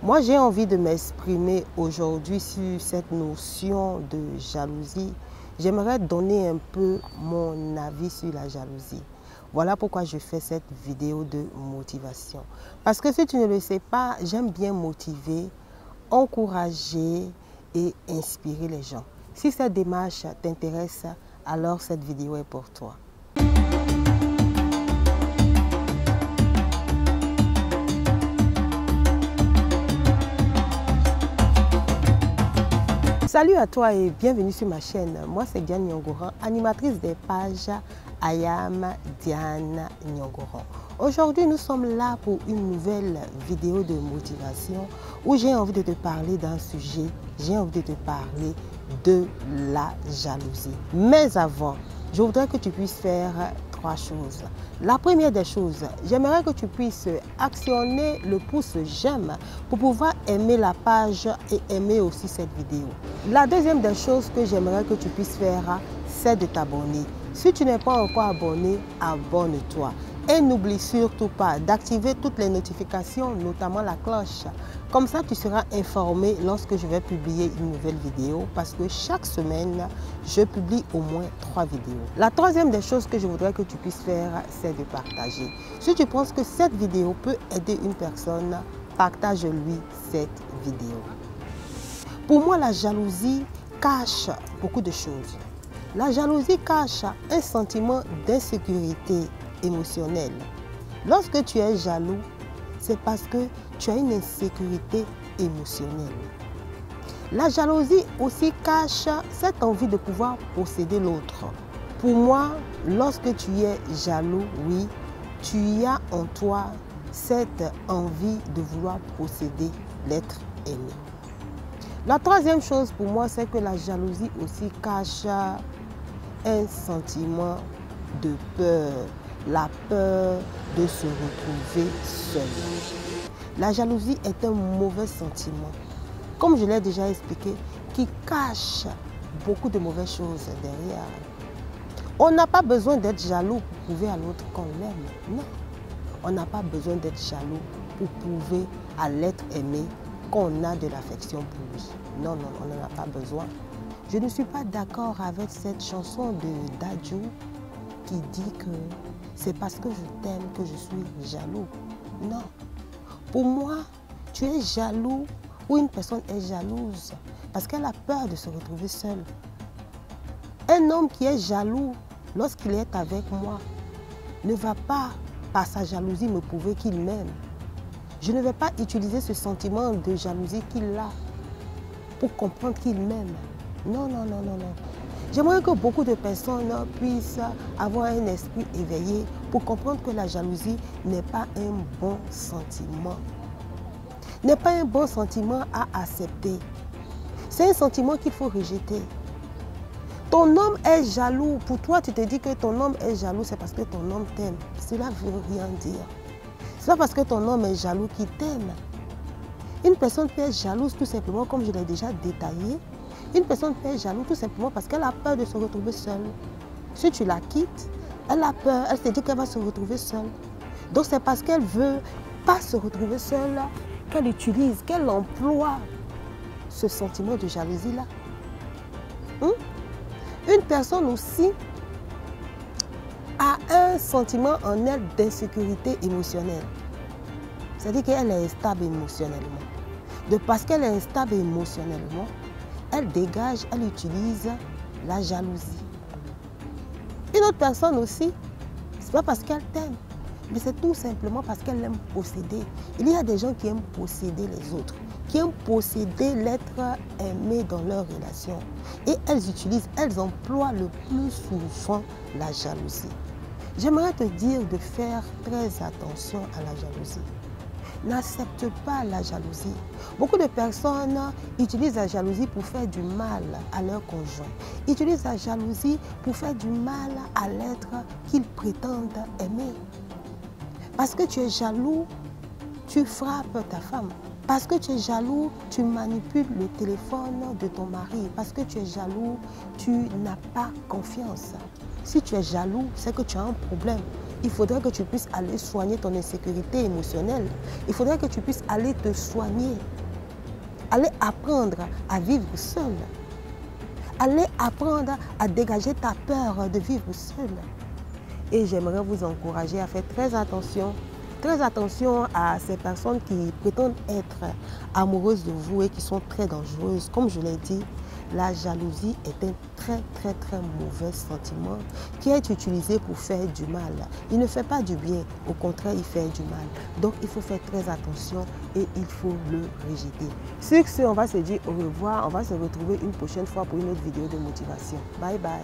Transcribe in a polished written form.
Moi, j'ai envie de m'exprimer aujourd'hui sur cette notion de jalousie. J'aimerais donner un peu mon avis sur la jalousie. Voilà pourquoi je fais cette vidéo de motivation. Parce que si tu ne le sais pas, j'aime bien motiver, encourager et inspirer les gens. Si cette démarche t'intéresse, alors cette vidéo est pour toi. Salut à toi et bienvenue sur ma chaîne. Moi c'est Diane Nyongoran, animatrice des pages I Am Diane Nyongoran. Aujourd'hui nous sommes là pour une nouvelle vidéo de motivation où j'ai envie de te parler d'un sujet, j'ai envie de te parler de la jalousie. Mais avant, je voudrais que tu puisses faire trois choses. La première des choses, j'aimerais que tu puisses actionner le pouce j'aime pour pouvoir aimer la page et aimer aussi cette vidéo. La deuxième des choses que j'aimerais que tu puisses faire, c'est de t'abonner. Si tu n'es pas encore abonné, abonne-toi. Et n'oublie surtout pas d'activer toutes les notifications, notamment la cloche. Comme ça, tu seras informé lorsque je vais publier une nouvelle vidéo parce que chaque semaine, je publie au moins 3 vidéos. La troisième des choses que je voudrais que tu puisses faire, c'est de partager. Si tu penses que cette vidéo peut aider une personne, partage-lui cette vidéo. Pour moi, la jalousie cache beaucoup de choses. La jalousie cache un sentiment d'insécurité émotionnelle. Lorsque tu es jaloux, c'est parce que tu as une insécurité émotionnelle. La jalousie aussi cache cette envie de pouvoir posséder l'autre. Pour moi, lorsque tu es jaloux, oui, tu as en toi cette envie de vouloir posséder l'être aimé. La troisième chose pour moi, c'est que la jalousie aussi cache un sentiment de peur, la peur de se retrouver seul. La jalousie est un mauvais sentiment, comme je l'ai déjà expliqué, qui cache beaucoup de mauvaises choses derrière. On n'a pas besoin d'être jaloux pour prouver à l'autre qu'on l'aime. Non, on n'a pas besoin d'être jaloux pour prouver à l'être aimé qu'on a de l'affection pour lui. Non, non, on n'en a pas besoin. Je ne suis pas d'accord avec cette chanson de Dadju qui dit que c'est parce que je t'aime que je suis jaloux. Non. Pour moi, tu es jaloux ou une personne est jalouse parce qu'elle a peur de se retrouver seule. Un homme qui est jaloux lorsqu'il est avec moi ne va pas, par sa jalousie, me prouver qu'il m'aime. Je ne vais pas utiliser ce sentiment de jalousie qu'il a pour comprendre qu'il m'aime. Non, non, non, non, non. J'aimerais que beaucoup de personnes puissent avoir un esprit éveillé pour comprendre que la jalousie n'est pas un bon sentiment. N'est pas un bon sentiment à accepter. C'est un sentiment qu'il faut rejeter. Ton homme est jaloux. Pour toi, tu te dis que ton homme est jaloux, c'est parce que ton homme t'aime. Cela ne veut rien dire. Ce n'est pas parce que ton homme est jaloux qu'il t'aime. Une personne peut être jalouse tout simplement, comme je l'ai déjà détaillé. Une personne peut être jalouse tout simplement parce qu'elle a peur de se retrouver seule. Si tu la quittes, elle a peur, elle se dit qu'elle va se retrouver seule. Donc c'est parce qu'elle ne veut pas se retrouver seule qu'elle utilise, qu'elle emploie ce sentiment de jalousie-là. Une personne aussi a un sentiment en elle d'insécurité émotionnelle. C'est-à-dire qu'elle est instable émotionnellement. De parce qu'elle est instable émotionnellement, elle dégage, elle utilise la jalousie. Une autre personne aussi, ce n'est pas parce qu'elle t'aime, mais c'est tout simplement parce qu'elle aime posséder. Il y a des gens qui aiment posséder les autres, qui aiment posséder l'être aimé dans leur relation. Et elles utilisent, elles emploient le plus souvent la jalousie. J'aimerais te dire de faire très attention à la jalousie. N'accepte pas la jalousie. Beaucoup de personnes utilisent la jalousie pour faire du mal à leur conjoint. Utilisent la jalousie pour faire du mal à l'être qu'ils prétendent aimer. Parce que tu es jaloux, tu frappes ta femme. Parce que tu es jaloux, tu manipules le téléphone de ton mari. Parce que tu es jaloux, tu n'as pas confiance. Si tu es jaloux, c'est que tu as un problème. il faudrait que tu puisses aller soigner ton insécurité émotionnelle. Il faudrait que tu puisses aller te soigner. Aller apprendre à vivre seul. Aller apprendre à dégager ta peur de vivre seul. Et j'aimerais vous encourager à faire très attention à ces personnes qui prétendent être amoureuses de vous et qui sont très dangereuses. Comme je l'ai dit, la jalousie est un très mauvais sentiment qui est utilisé pour faire du mal. Il ne fait pas du bien, au contraire, il fait du mal. Donc, il faut faire très attention et il faut le rejeter. Sur ce, on va se dire au revoir. On va se retrouver une prochaine fois pour une autre vidéo de motivation. Bye bye.